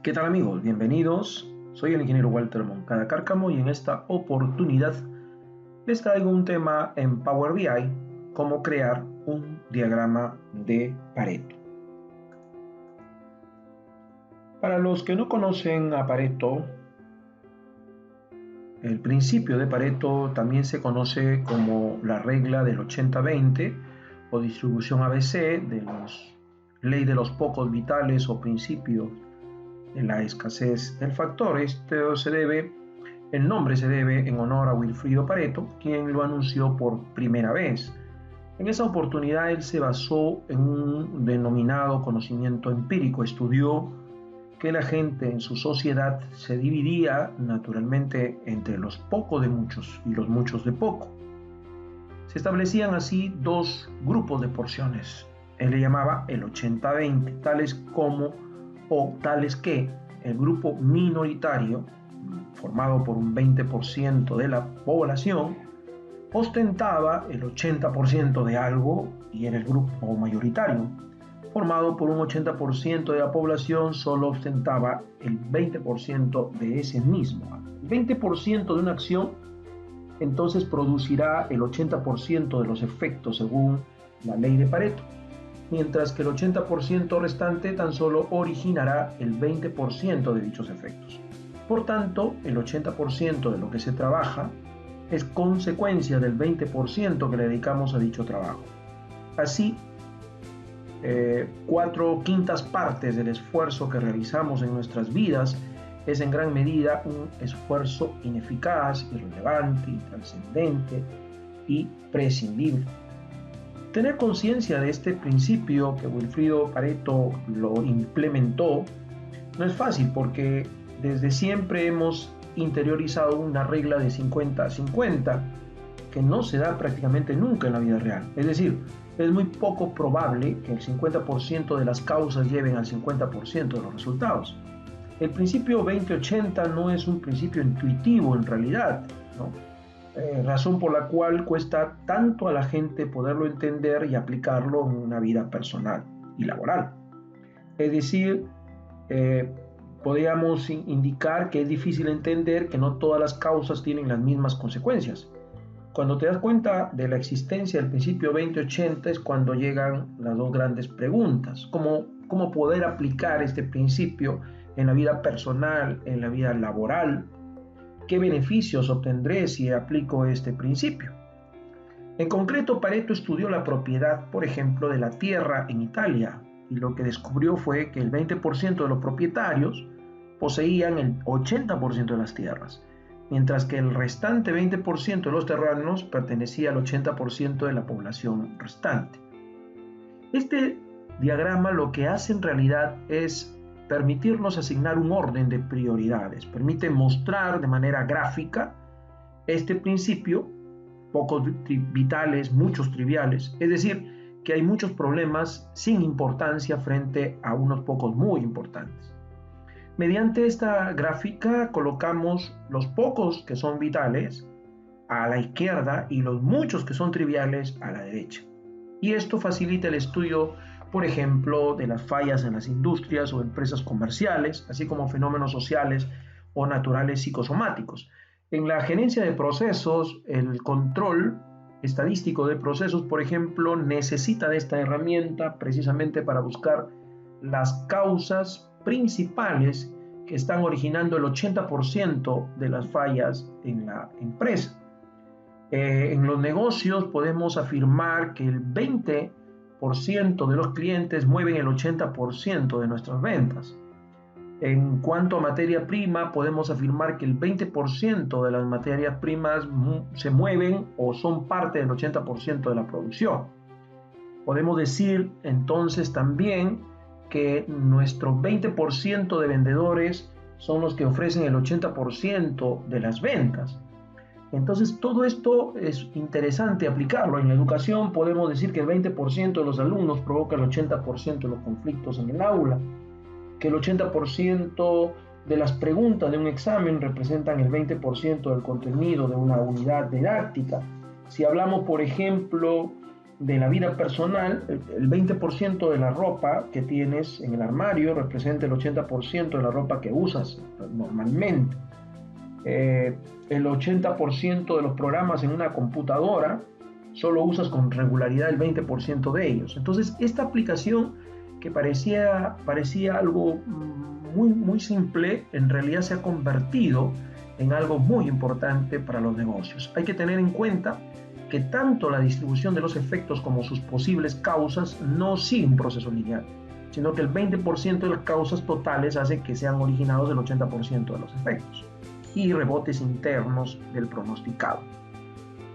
¿Qué tal amigos? Bienvenidos. Soy el ingeniero Walter Moncada Cárcamo y en esta oportunidad les traigo un tema en Power BI, cómo crear un diagrama de Pareto. Para los que no conocen a Pareto, el principio de Pareto también se conoce como la regla del 80-20 o distribución ABC, ley de los pocos vitales o principio de la escasez del factor. El nombre se debe en honor a Wilfrido Pareto, quien lo anunció por primera vez. En esa oportunidad él se basó en un denominado conocimiento empírico, estudió que la gente en su sociedad se dividía naturalmente entre los pocos de muchos y los muchos de poco. Se establecían así dos grupos de porciones. Él le llamaba el 80-20, tales que el grupo minoritario, formado por un 20% de la población, ostentaba el 80% de algo, y en el grupo mayoritario, formado por un 80% de la población, solo ostentaba el 20% de ese mismo. El 20% de una acción entonces producirá el 80% de los efectos según la ley de Pareto, mientras que el 80% restante tan solo originará el 20% de dichos efectos. Por tanto, el 80% de lo que se trabaja es consecuencia del 20% que le dedicamos a dicho trabajo. Así, 4/5 partes del esfuerzo que realizamos en nuestras vidas es en gran medida un esfuerzo ineficaz, irrelevante, intrascendente y prescindible. Tener conciencia de este principio que Wilfrido Pareto lo implementó no es fácil, porque desde siempre hemos interiorizado una regla de 50-50 que no se da prácticamente nunca en la vida real. Es decir, es muy poco probable que el 50% de las causas lleven al 50% de los resultados. El principio 20-80 no es un principio intuitivo en realidad, ¿no? Razón por la cual cuesta tanto a la gente poderlo entender y aplicarlo en una vida personal y laboral. Es decir, podríamos indicar que es difícil entender que no todas las causas tienen las mismas consecuencias. Cuando te das cuenta de la existencia del principio 20-80 es cuando llegan las dos grandes preguntas. ¿Cómo poder aplicar este principio en la vida personal, en la vida laboral? ¿Qué beneficios obtendré si aplico este principio? En concreto, Pareto estudió la propiedad, por ejemplo, de la tierra en Italia, y lo que descubrió fue que el 20% de los propietarios poseían el 80% de las tierras, mientras que el restante 20% de los terrenos pertenecía al 80% de la población restante. Este diagrama lo que hace en realidad es permitirnos asignar un orden de prioridades, permite mostrar de manera gráfica este principio, pocos vitales, muchos triviales, es decir, que hay muchos problemas sin importancia frente a unos pocos muy importantes. Mediante esta gráfica colocamos los pocos que son vitales a la izquierda y los muchos que son triviales a la derecha. Y esto facilita el estudio, por ejemplo, de las fallas en las industrias o empresas comerciales, así como fenómenos sociales o naturales psicosomáticos. En la gerencia de procesos, el control estadístico de procesos, por ejemplo, necesita de esta herramienta precisamente para buscar las causas principales que están originando el 80% de las fallas en la empresa. En los negocios podemos afirmar que el 20% de los clientes mueven el 80% de nuestras ventas. En cuanto a materia prima, podemos afirmar que el 20% de las materias primas se mueven o son parte del 80% de la producción. Podemos decir entonces también que nuestro 20% de vendedores son los que ofrecen el 80% de las ventas. Entonces todo esto es interesante aplicarlo. En la educación podemos decir que el 20% de los alumnos provoca el 80% de los conflictos en el aula, que el 80% de las preguntas de un examen representan el 20% del contenido de una unidad didáctica. Si hablamos, por ejemplo, de la vida personal, el 20% de la ropa que tienes en el armario representa el 80% de la ropa que usas normalmente. El 80% de los programas en una computadora solo usas con regularidad el 20% de ellos. Entonces, esta aplicación que parecía algo muy simple, en realidad se ha convertido en algo muy importante para los negocios. Hay que tener en cuenta que tanto la distribución de los efectos como sus posibles causas no siguen un proceso lineal, sino que el 20% de las causas totales hace que sean originados del 80% de los efectos y rebotes internos del pronosticado.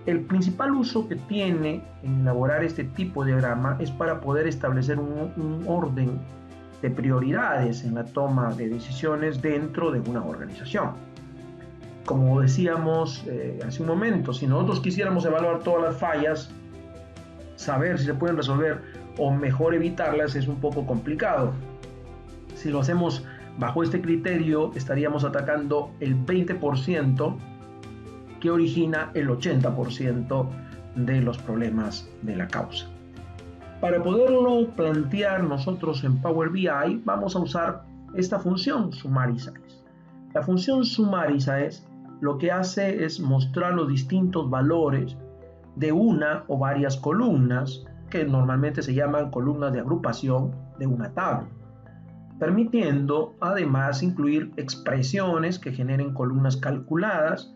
El principal uso que tiene en elaborar este tipo de diagrama es para poder establecer un orden de prioridades en la toma de decisiones dentro de una organización. Como decíamos hace un momento, si nosotros quisiéramos evaluar todas las fallas, saber si se pueden resolver o mejor evitarlas es un poco complicado. Si lo hacemos bajo este criterio, estaríamos atacando el 20% que origina el 80% de los problemas de la causa. Para poderlo plantear nosotros en Power BI, vamos a usar esta función Summarize. La función Summarize lo que hace es mostrar los distintos valores de una o varias columnas, que normalmente se llaman columnas de agrupación de una tabla, permitiendo además incluir expresiones que generen columnas calculadas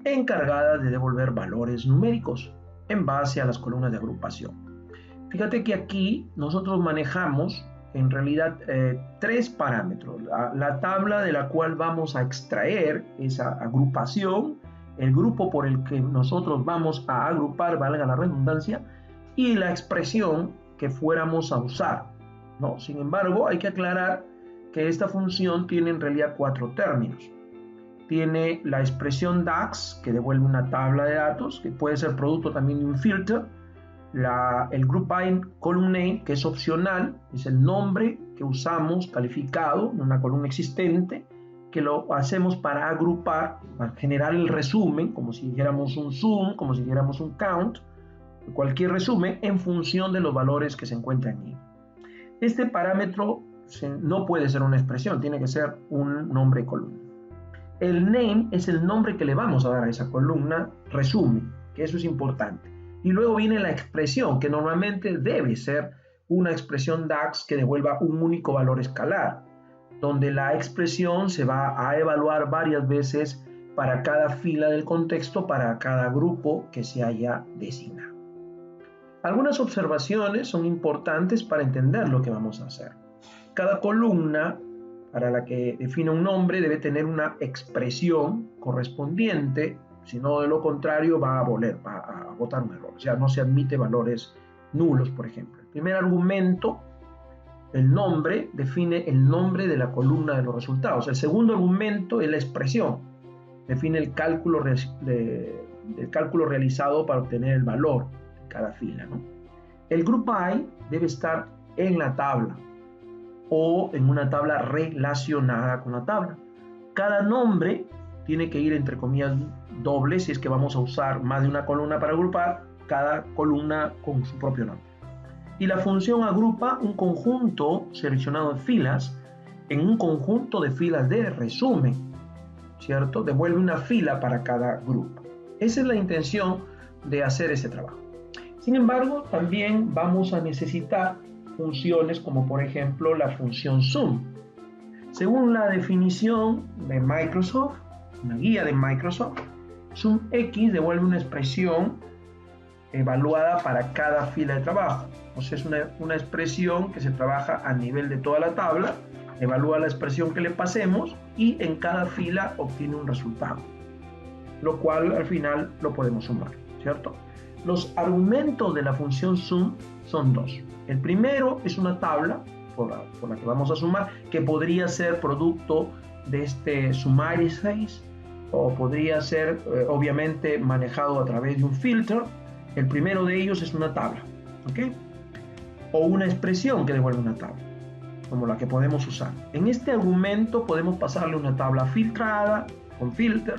encargadas de devolver valores numéricos en base a las columnas de agrupación. Fíjate que aquí nosotros manejamos en realidad tres parámetros. La tabla de la cual vamos a extraer esa agrupación, el grupo por el que nosotros vamos a agrupar, valga la redundancia, y la expresión que fuéramos a usar, ¿no? Sin embargo, hay que aclarar que esta función tiene en realidad cuatro términos. Tiene la expresión DAX, que devuelve una tabla de datos, que puede ser producto también de un filter. El group by column name, que es opcional, es el nombre que usamos calificado en una columna existente, que lo hacemos para agrupar, para generar el resumen, como si dijéramos un zoom, como si dijéramos un count, cualquier resumen en función de los valores que se encuentran ahí. Este parámetro no puede ser una expresión, tiene que ser un nombre de columna. El name es el nombre que le vamos a dar a esa columna resumen, que eso es importante. Y luego viene la expresión, que normalmente debe ser una expresión DAX que devuelva un único valor escalar, donde la expresión se va a evaluar varias veces para cada fila del contexto, para cada grupo que se haya designado. Algunas observaciones son importantes para entender lo que vamos a hacer. Cada columna para la que define un nombre debe tener una expresión correspondiente, si no de lo contrario va a botar un error, o sea, no se admite valores nulos, por ejemplo. El primer argumento, el nombre, define el nombre de la columna de los resultados. El segundo argumento es la expresión, define el cálculo realizado para obtener el valor de cada fila, ¿no? El group by debe estar en la tabla o en una tabla relacionada con la tabla. Cada nombre tiene que ir entre comillas doble si es que vamos a usar más de una columna para agrupar, cada columna con su propio nombre. Y la función agrupa un conjunto seleccionado de filas en un conjunto de filas de resumen, ¿cierto? Devuelve una fila para cada grupo. Esa es la intención de hacer este trabajo. Sin embargo, también vamos a necesitar funciones como por ejemplo la función Zoom. Según la definición de Microsoft, una guía de Microsoft, ZoomX devuelve una expresión evaluada para cada fila de trabajo. O sea, es una expresión que se trabaja a nivel de toda la tabla, evalúa la expresión que le pasemos y en cada fila obtiene un resultado, lo cual al final lo podemos sumar, ¿cierto? Los argumentos de la función Zoom son dos. El primero es una tabla por la que vamos a sumar, que podría ser producto de este Summarize o podría ser obviamente manejado a través de un filter. El primero de ellos es una tabla, ¿ok? O una expresión que devuelve una tabla, como la que podemos usar. En este argumento podemos pasarle una tabla filtrada con filter,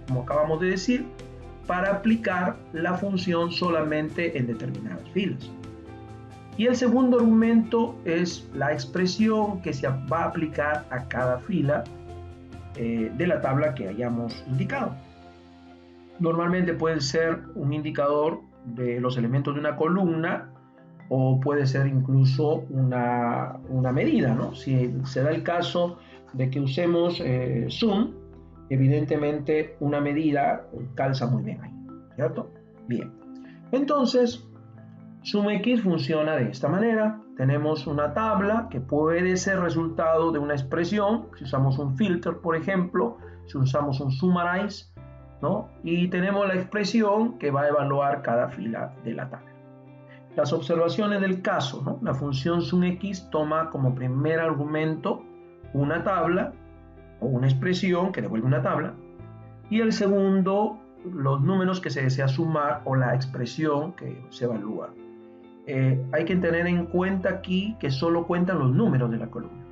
como acabamos de decir, para aplicar la función solamente en determinadas filas. Y el segundo argumento es la expresión que se va a aplicar a cada fila de la tabla que hayamos indicado. Normalmente puede ser un indicador de los elementos de una columna o puede ser incluso una medida, ¿no? Si se da el caso de que usemos Zoom, evidentemente una medida calza muy bien ahí, ¿cierto? Bien, entonces SumX funciona de esta manera. Tenemos una tabla que puede ser resultado de una expresión, si usamos un filter, por ejemplo, si usamos un summarize, ¿no? Y tenemos la expresión que va a evaluar cada fila de la tabla. Las observaciones del caso, ¿no? La función SumX toma como primer argumento una tabla o una expresión que devuelve una tabla, y el segundo, los números que se desea sumar o la expresión que se evalúa. Hay que tener en cuenta aquí que solo cuentan los números de la columna.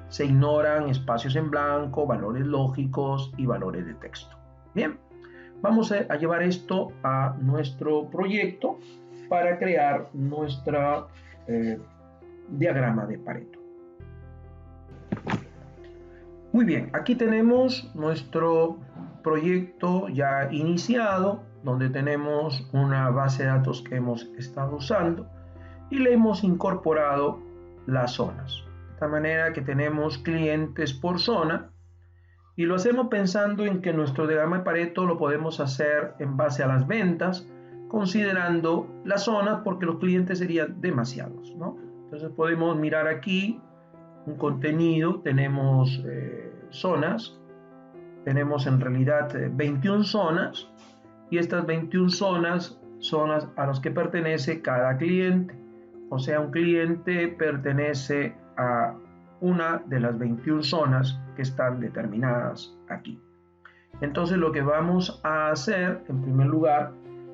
Se ignoran espacios en blanco, valores lógicos y valores de texto. Bien, vamos a llevar esto a nuestro proyecto para crear nuestro diagrama de Pareto. Muy bien, aquí tenemos nuestro proyecto ya iniciado, donde tenemos una base de datos que hemos estado usando y le hemos incorporado las zonas. De esta manera que tenemos clientes por zona y lo hacemos pensando en que nuestro diagrama de Pareto lo podemos hacer en base a las ventas, considerando las zonas porque los clientes serían demasiados, ¿no? Entonces podemos mirar aquí un contenido, tenemos zonas, tenemos en realidad 21 zonas y estas 21 zonas son a las que pertenece cada cliente. O sea, un cliente pertenece a una de las 21 zonas que están determinadas aquí. Entonces lo que vamos a hacer en primer lugar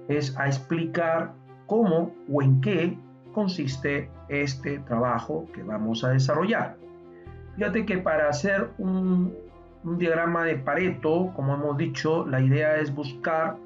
es a explicar cómo o en qué consiste este trabajo que vamos a desarrollar. Fíjate que para hacer un diagrama de Pareto, como hemos dicho, la idea es buscar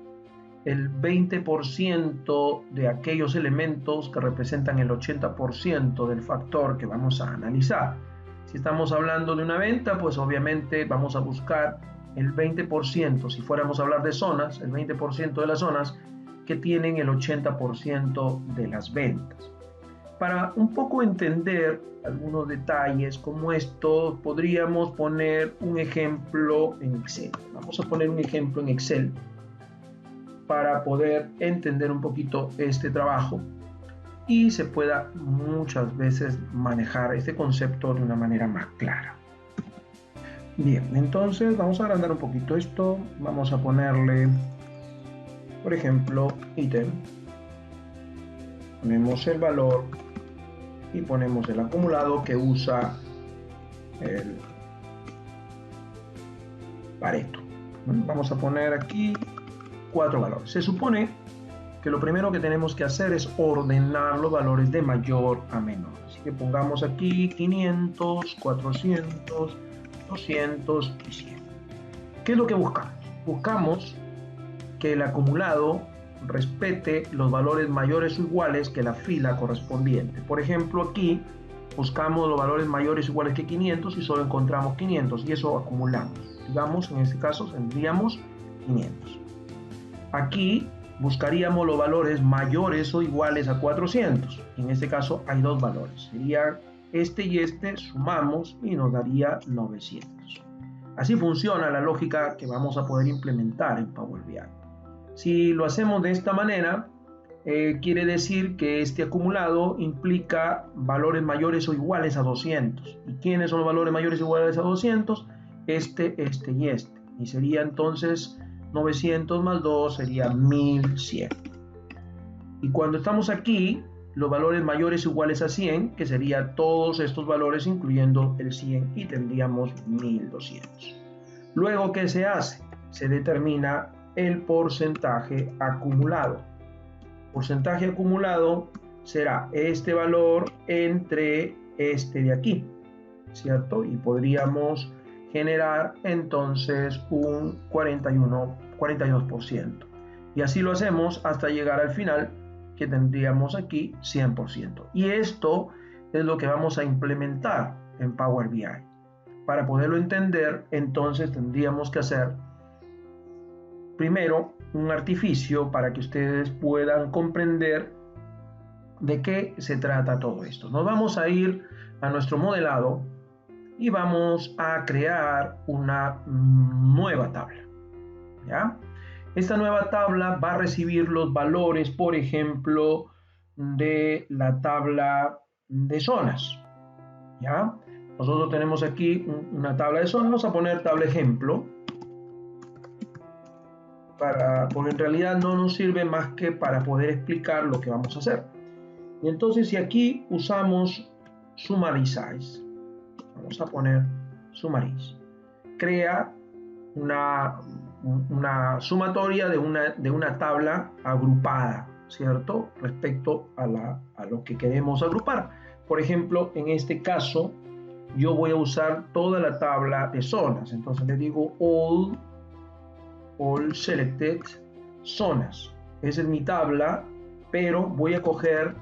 el 20% de aquellos elementos que representan el 80% del factor que vamos a analizar. Si estamos hablando de una venta, pues obviamente vamos a buscar el 20%, si fuéramos a hablar de zonas, el 20% de las zonas que tienen el 80% de las ventas. Para un poco entender algunos detalles como esto, podríamos poner un ejemplo en Excel. Vamos a poner un ejemplo en Excel para poder entender un poquito este trabajo y se pueda muchas veces manejar este concepto de una manera más clara. Bien, entonces vamos a agrandar un poquito esto. Vamos a ponerle, por ejemplo, ítem. Ponemos el valor y ponemos el acumulado que usa el Pareto. Vamos a poner aquí 4 valores. Se supone que lo primero que tenemos que hacer es ordenar los valores de mayor a menor. Así que pongamos aquí 500, 400, 200 y 100. ¿Qué es lo que buscamos? Buscamos que el acumulado respete los valores mayores o iguales que la fila correspondiente. Por ejemplo, aquí buscamos los valores mayores o iguales que 500 y solo encontramos 500 y eso acumulamos. Digamos, en este caso tendríamos 500. Aquí buscaríamos los valores mayores o iguales a 400. En este caso hay dos valores. Serían este y este, sumamos y nos daría 900. Así funciona la lógica que vamos a poder implementar en Power BI. Si lo hacemos de esta manera, quiere decir que este acumulado implica valores mayores o iguales a 200. ¿Y quiénes son los valores mayores o iguales a 200? Este y este. Y sería entonces 900 más 2 sería 1100. Y cuando estamos aquí, los valores mayores o iguales a 100, que serían todos estos valores incluyendo el 100 y tendríamos 1200. Luego, ¿qué se hace? Se determina el porcentaje acumulado. Porcentaje acumulado será este valor entre este de aquí, ¿cierto? Y podríamos generar entonces un 42%. Y así lo hacemos hasta llegar al final, que tendríamos aquí 100%. Y esto es lo que vamos a implementar en Power BI. Para poderlo entender, entonces tendríamos que hacer primero un artificio para que ustedes puedan comprender de qué se trata todo esto. Nos vamos a ir a nuestro modelado y vamos a crear una nueva tabla. ¿Ya? Esta nueva tabla va a recibir los valores, por ejemplo, de la tabla de zonas. ¿Ya? Nosotros tenemos aquí una tabla de zonas. Vamos a poner tabla ejemplo, porque en realidad no nos sirve más que para poder explicar lo que vamos a hacer. Y entonces, si aquí usamos Summarize, vamos a poner Summarize, crea una sumatoria de una tabla agrupada, ¿cierto? Respecto a lo que queremos agrupar. Por ejemplo, en este caso, yo voy a usar toda la tabla de zonas. Entonces le digo all selected zonas. Esa es mi tabla, pero voy a coger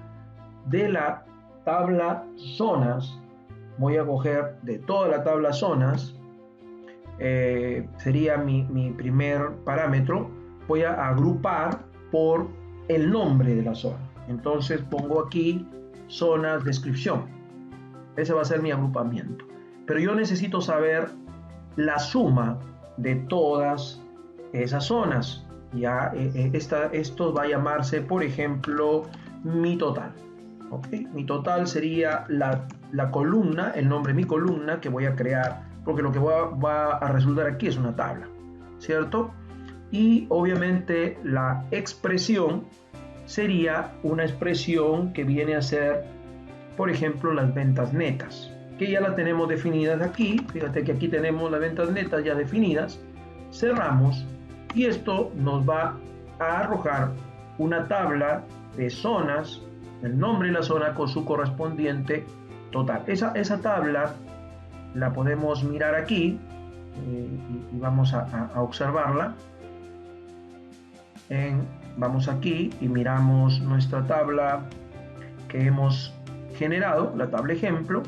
de la tabla zonas, voy a coger de toda la tabla zonas, sería mi primer parámetro, voy a agrupar por el nombre de la zona. Entonces pongo aquí zonas descripción. Ese va a ser mi agrupamiento. Pero yo necesito saber la suma de todas esas zonas. Ya esto va a llamarse, por ejemplo, mi total. ¿Okay? Mi total sería la columna, el nombre de mi columna que voy a crear, porque lo que va a resultar aquí es una tabla, ¿cierto? Y obviamente la expresión sería una expresión que viene a ser, por ejemplo, las ventas netas, que ya las tenemos definidas aquí. Fíjate que aquí tenemos las ventas netas ya definidas. Cerramos y esto nos va a arrojar una tabla de zonas, el nombre de la zona con su correspondiente total. Esa tabla la podemos mirar aquí y vamos a observarla. Vamos aquí y miramos nuestra tabla que hemos generado, la tabla ejemplo,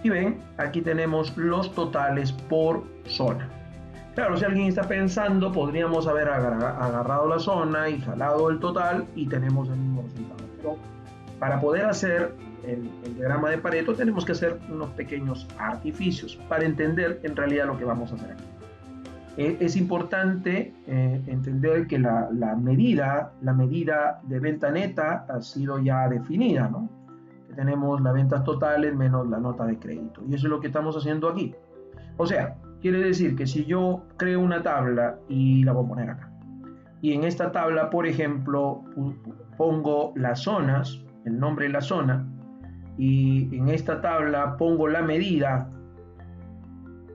y ven, aquí tenemos los totales por zona. Claro, si alguien está pensando, podríamos haber agarrado la zona y jalado el total y tenemos el mismo resultado. Pero para poder hacer el diagrama de Pareto tenemos que hacer unos pequeños artificios para entender en realidad lo que vamos a hacer aquí. Es importante entender que la medida de venta neta ha sido ya definida, ¿no? Que tenemos las ventas totales menos la nota de crédito. Y eso es lo que estamos haciendo aquí. O sea, quiere decir que si yo creo una tabla y la voy a poner acá, y en esta tabla, por ejemplo, pongo las zonas, el nombre de la zona, y en esta tabla pongo la medida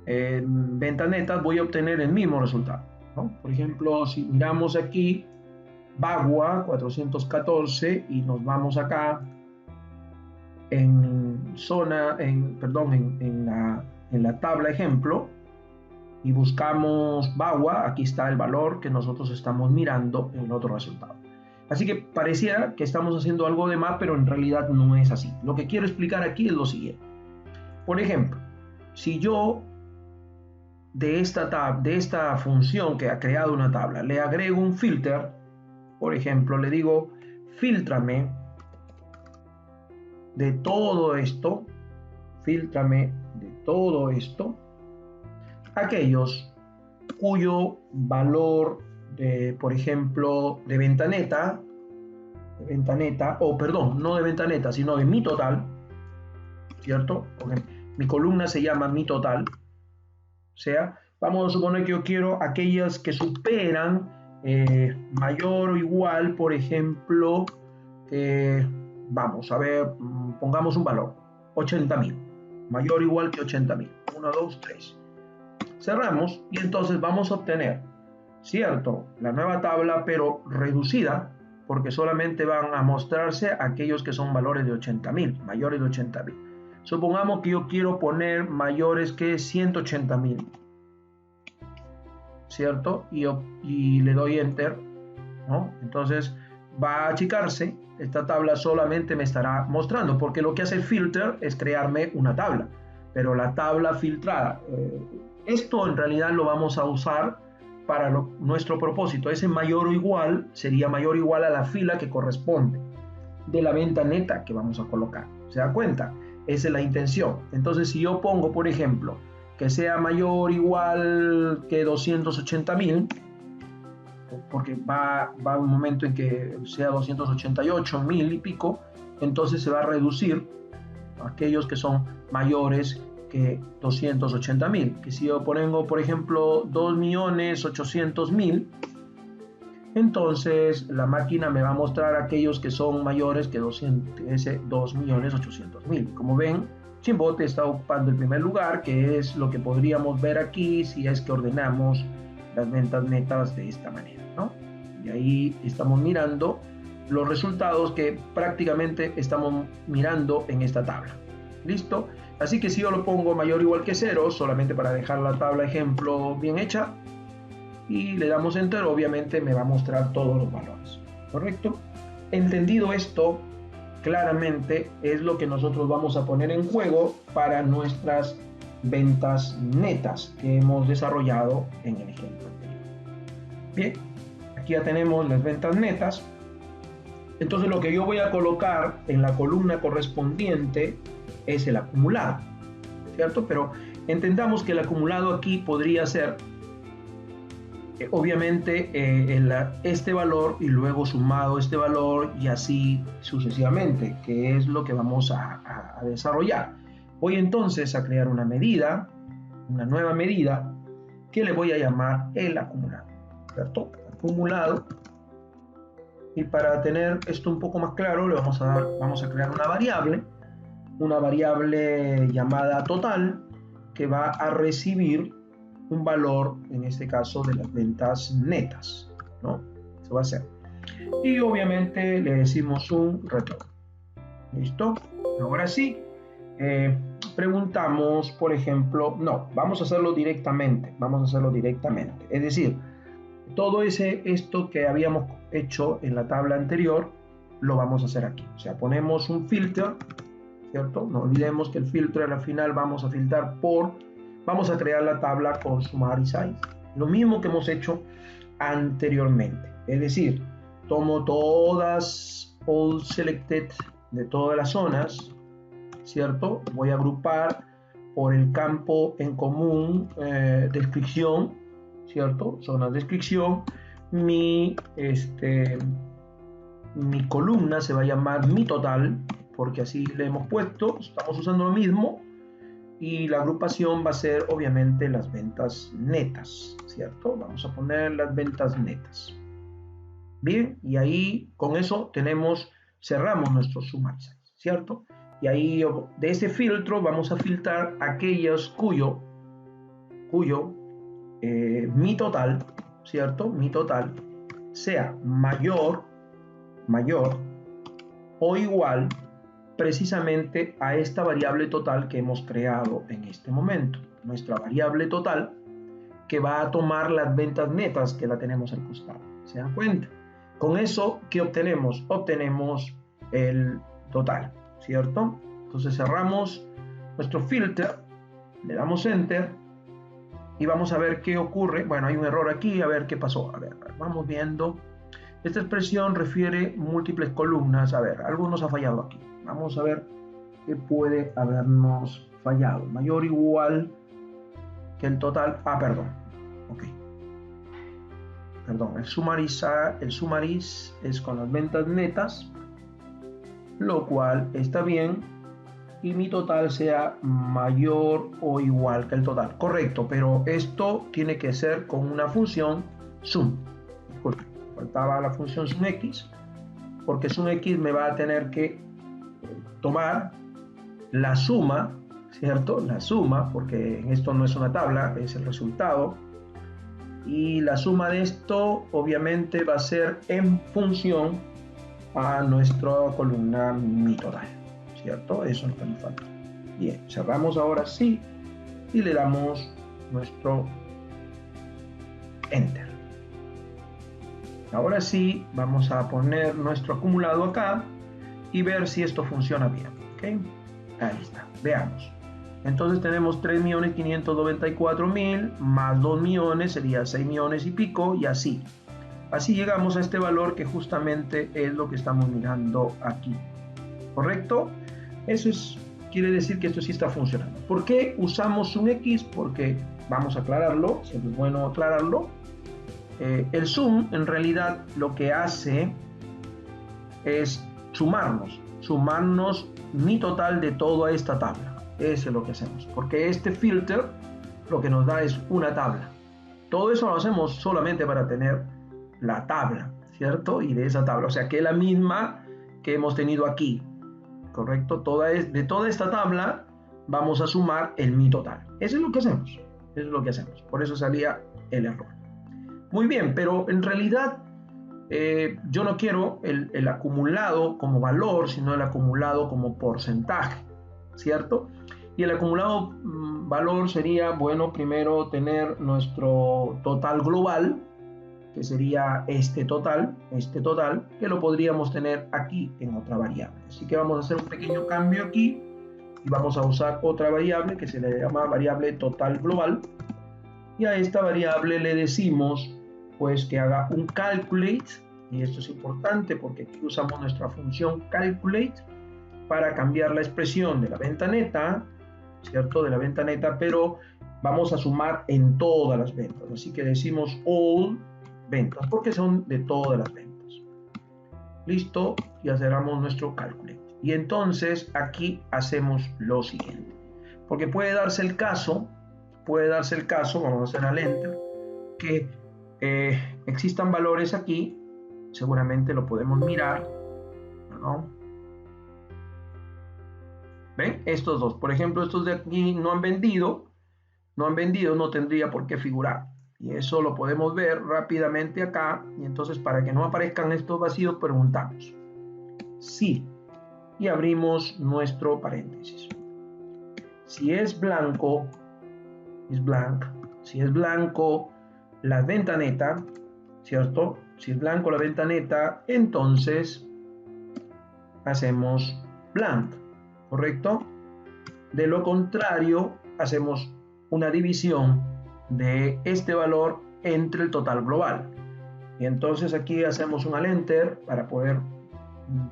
en ventas netas, voy a obtener el mismo resultado, ¿no? Por ejemplo, si miramos aquí Bagua 414 y nos vamos acá en la tabla ejemplo y buscamos Bagua, aquí está el valor que nosotros estamos mirando en el otro resultado. Así que pareciera que estamos haciendo algo de más, pero en realidad no es así. Lo que quiero explicar aquí es lo siguiente. Por ejemplo, si yo de esta función que ha creado una tabla le agrego un filter, por ejemplo, le digo, fíltrame de todo esto, aquellos cuyo valor por ejemplo, de venta neta, o perdón, no de venta neta, sino de mi total, ¿cierto? Porque mi columna se llama mi total. O sea, vamos a suponer que yo quiero aquellas que superan mayor o igual, por ejemplo, vamos a ver, pongamos un valor, 80.000, mayor o igual que 80.000, 1, 2, 3. Cerramos y entonces vamos a obtener, cierto, la nueva tabla, pero reducida, porque solamente van a mostrarse aquellos que son valores de 80.000, mayores de 80.000. Supongamos que yo quiero poner mayores que 180.000, ¿cierto? Y le doy Enter, ¿no? Entonces va a achicarse, esta tabla solamente me estará mostrando, porque lo que hace el filter es crearme una tabla, pero la tabla filtrada, esto en realidad lo vamos a usar para nuestro propósito. Ese mayor o igual sería mayor o igual a la fila que corresponde de la venta neta que vamos a colocar. ¿Se da cuenta? Esa es la intención. Entonces, si yo pongo, por ejemplo, que sea mayor o igual que 280.000, porque va un momento en que sea 288.000 y pico, entonces se va a reducir a aquellos que son mayores que 280.000. Que si yo pongo, por ejemplo, 2.800.000, entonces la máquina me va a mostrar aquellos que son mayores que 2.800.000. Como ven, Chimbote está ocupando el primer lugar, que es lo que podríamos ver aquí si es que ordenamos las ventas netas de esta manera, ¿no? Y ahí estamos mirando los resultados que prácticamente estamos mirando en esta tabla. ¿Listo? Así que si yo lo pongo mayor o igual que 0, solamente para dejar la tabla ejemplo bien hecha, y le damos enter, obviamente me va a mostrar todos los valores, ¿correcto? Entendido esto, claramente es lo que nosotros vamos a poner en juego para nuestras ventas netas que hemos desarrollado en el ejemplo anterior. Bien, aquí ya tenemos las ventas netas. Entonces lo que yo voy a colocar en la columna correspondiente es el acumulado, ¿cierto? Pero entendamos que el acumulado aquí podría ser obviamente este valor y luego sumado este valor y así sucesivamente, que es lo que vamos a desarrollar. Voy entonces a crear una medida, una nueva medida, que le voy a llamar el acumulado, ¿cierto? Acumulado. Y para tener esto un poco más claro, vamos a crear una variable llamada total, que va a recibir un valor, en este caso, de las ventas netas, ¿no? Eso va a ser. Y obviamente le decimos un retorno. ¿Listo? Ahora sí, preguntamos, por ejemplo, no, vamos a hacerlo directamente. Es decir, todo esto que habíamos hecho en la tabla anterior, lo vamos a hacer aquí. O sea, ponemos un filter, ¿cierto? No olvidemos que el filtro al final vamos a filtrar vamos a crear la tabla con Summary Size. Lo mismo que hemos hecho anteriormente. Es decir, tomo todas all selected de todas las zonas, ¿cierto? Voy a agrupar por el campo en común, descripción, ¿cierto? Zonas de descripción. Mi columna se va a llamar mi total, porque así le hemos puesto, estamos usando lo mismo. Y la agrupación va a ser obviamente las ventas netas, ¿cierto? Vamos a poner las ventas netas. Bien, y ahí con eso cerramos nuestro Summary Size, ¿cierto? Y ahí de ese filtro vamos a filtrar aquellos cuyo mi total, ¿cierto? Mi total sea mayor o igual precisamente a esta variable total que hemos creado en este momento. Nuestra variable total que va a tomar las ventas netas que la tenemos al costado. ¿Se dan cuenta? Con eso, ¿qué obtenemos? Obtenemos el total, ¿cierto? Entonces cerramos nuestro filter, le damos enter y vamos a ver qué ocurre. Bueno, hay un error aquí, a ver qué pasó. A ver, vamos viendo. Esta expresión refiere múltiples columnas. A ver, algo nos ha fallado aquí. Vamos a ver qué puede habernos fallado. Mayor o igual que el total. Ah, perdón. Ok. Perdón, el summary es con las ventas netas, lo cual está bien. Y mi total sea mayor o igual que el total. Correcto, pero esto tiene que ser con una función sum. Disculpe, faltaba la función sumx, porque sumx me va a tener que tomar la suma, ¿cierto? La suma, porque esto no es una tabla, es el resultado. Y la suma de esto obviamente va a ser en función a nuestra columna mi total, ¿cierto? Eso es lo que nos falta. Bien, cerramos ahora sí y le damos nuestro enter. Ahora sí, vamos a poner nuestro acumulado acá y ver si esto funciona bien. ¿Okay? Ahí está, veamos. Entonces tenemos 3.594.000 más 2 millones, sería 6 millones y pico, y así. Así llegamos a este valor que justamente es lo que estamos mirando aquí. ¿Correcto? Eso quiere decir que esto sí está funcionando. ¿Por qué usamos un X? Porque, vamos a aclararlo, siempre es bueno aclararlo. El sum en realidad lo que hace es sumarnos mi total de toda esta tabla. Eso es lo que hacemos, porque este filter lo que nos da es una tabla. Todo eso lo hacemos solamente para tener la tabla, ¿cierto? Y de esa tabla, o sea que es la misma que hemos tenido aquí, ¿correcto? De toda esta tabla vamos a sumar el mi total. Eso es lo que hacemos, eso es lo que hacemos. Por eso salía el error. Muy bien, pero en realidad yo no quiero el acumulado como valor, sino el acumulado como porcentaje, ¿cierto? Y el acumulado valor sería, bueno, primero tener nuestro total global, que sería este total, que lo podríamos tener aquí en otra variable. Así que vamos a hacer un pequeño cambio aquí y vamos a usar otra variable que se le llama variable total global. Y a esta variable le decimos pues que haga un calculate, y esto es importante porque aquí usamos nuestra función calculate para cambiar la expresión de la venta neta, ¿cierto? De la venta neta, pero vamos a sumar en todas las ventas, así que decimos all ventas, porque son de todas las ventas. Listo, ya cerramos nuestro calculate. Y entonces aquí hacemos lo siguiente, porque puede darse el caso, vamos a hacer al enter, que existan valores aquí, seguramente lo podemos mirar, ¿no? ¿Ven? Estos dos, por ejemplo, estos de aquí no han vendido, no tendría por qué figurar. Y eso lo podemos ver rápidamente acá. Y entonces, para que no aparezcan estos vacíos, preguntamos sí. Y abrimos nuestro paréntesis. Si es blanco, es blank. Si es blanco la venta neta, ¿cierto? Si es blanco la venta neta, entonces hacemos blank, ¿correcto? De lo contrario, hacemos una división de este valor entre el total global. Y entonces aquí hacemos un enter para poder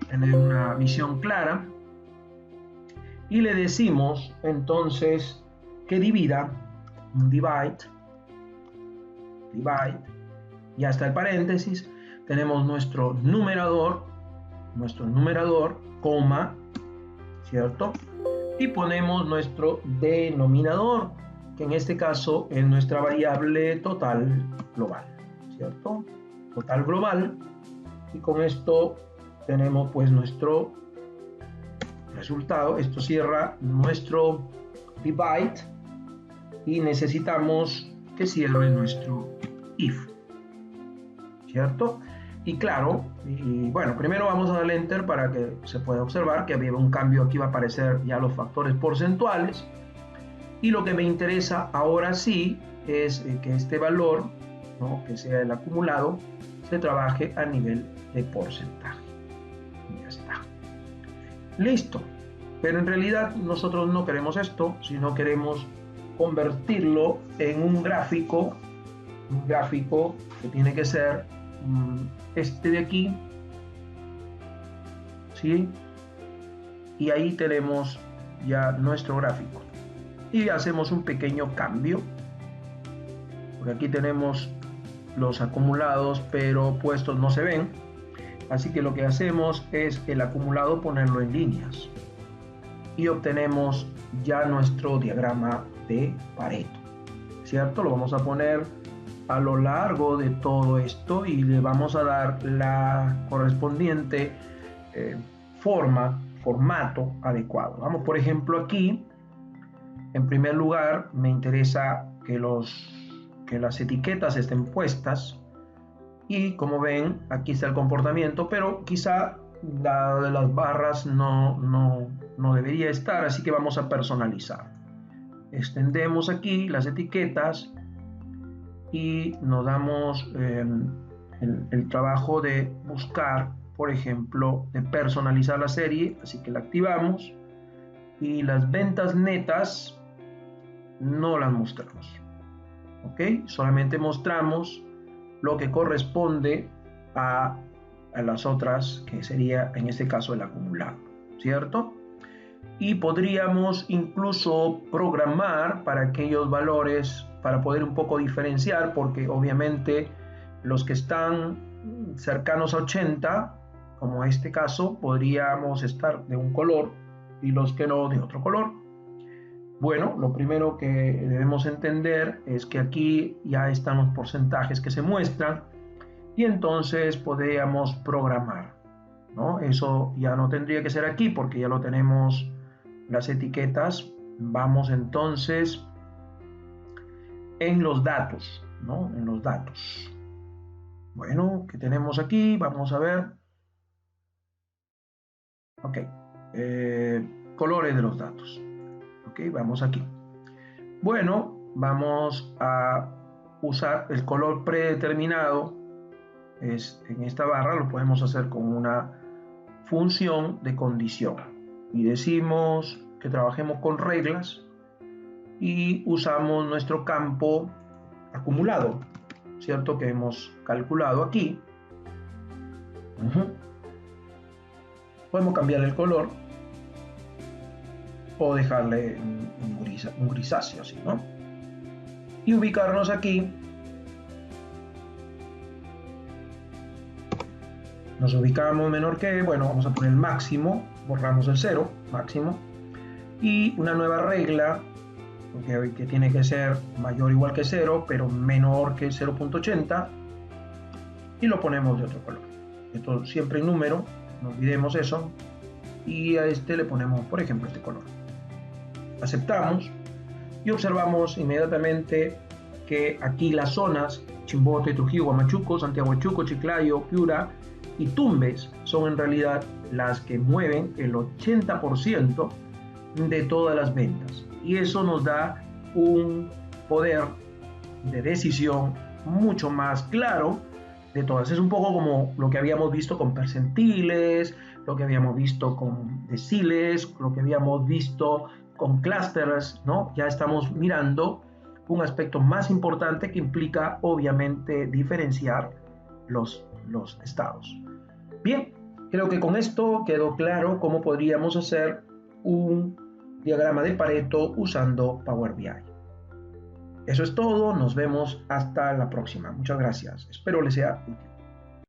tener una visión clara. Y le decimos entonces que divida, divide, y hasta el paréntesis tenemos nuestro numerador, coma, ¿cierto? Y ponemos nuestro denominador, que en este caso es nuestra variable total global, ¿cierto? Total global. Y con esto tenemos pues nuestro resultado. Esto cierra nuestro divide y necesitamos que cierre nuestro if, ¿cierto? Y claro, y bueno, primero vamos a darle enter para que se pueda observar que había un cambio. Aquí va a aparecer ya los factores porcentuales, y lo que me interesa ahora sí es que este valor, ¿no?, que sea el acumulado, se trabaje a nivel de porcentaje. Y ya está. Listo. Pero en realidad nosotros no queremos esto, sino queremos convertirlo en un gráfico que tiene que ser este de aquí, ¿sí? Y ahí tenemos ya nuestro gráfico. Y hacemos un pequeño cambio, porque aquí tenemos los acumulados, pero puestos no se ven. Así que lo que hacemos es el acumulado ponerlo en líneas. Y obtenemos ya nuestro diagrama de Pareto, ¿cierto? Lo vamos a poner a lo largo de todo esto y le vamos a dar la correspondiente formato adecuado. Vamos, por ejemplo, aquí, en primer lugar, me interesa que las etiquetas estén puestas, y como ven, aquí está el comportamiento, pero quizá la de las barras no debería estar, así que vamos a personalizar. Extendemos aquí las etiquetas y nos damos el trabajo de buscar, por ejemplo, de personalizar la serie, así que la activamos y las ventas netas no las mostramos, ¿ok? Solamente mostramos lo que corresponde a las otras, que sería en este caso el acumulado, ¿cierto? Y podríamos incluso programar para aquellos valores, para poder un poco diferenciar, porque obviamente los que están cercanos a 80, como este caso, podríamos estar de un color y los que no de otro color. Bueno, lo primero que debemos entender es que aquí ya están los porcentajes que se muestran y entonces podríamos programar, ¿no? Eso ya no tendría que ser aquí porque ya lo tenemos las etiquetas. Vamos entonces en los datos, ¿no? En los datos. Bueno, ¿qué tenemos aquí? Vamos a ver. Ok. Colores de los datos. Ok, vamos aquí. Bueno, vamos a usar el color predeterminado. Es en esta barra lo podemos hacer con una función de condición. Y decimos que trabajemos con reglas y usamos nuestro campo acumulado, ¿cierto? Que hemos calculado aquí. Podemos cambiar el color o dejarle un grisáceo así, ¿no? Y ubicarnos aquí. Nos ubicamos menor que, bueno, vamos a poner el máximo, borramos el 0, máximo, y una nueva regla que tiene que ser mayor o igual que 0, pero menor que 0.80, y lo ponemos de otro color. Esto siempre en número, no olvidemos eso, y a este le ponemos, por ejemplo, este color. Aceptamos y observamos inmediatamente que aquí las zonas Chimbote, Trujillo, Huamachuco, Santiago de Chuco, Chiclayo, Piura y Tumbes son en realidad las que mueven el 80% de todas las ventas, y eso nos da un poder de decisión mucho más claro de todas. Es un poco como lo que habíamos visto con percentiles, lo que habíamos visto con deciles, lo que habíamos visto con clusters, ¿no? Ya estamos mirando un aspecto más importante que implica obviamente diferenciar los estados. Bien, creo que con esto quedó claro cómo podríamos hacer un diagrama de Pareto usando Power BI. Eso es todo, nos vemos hasta la próxima. Muchas gracias, espero les sea útil.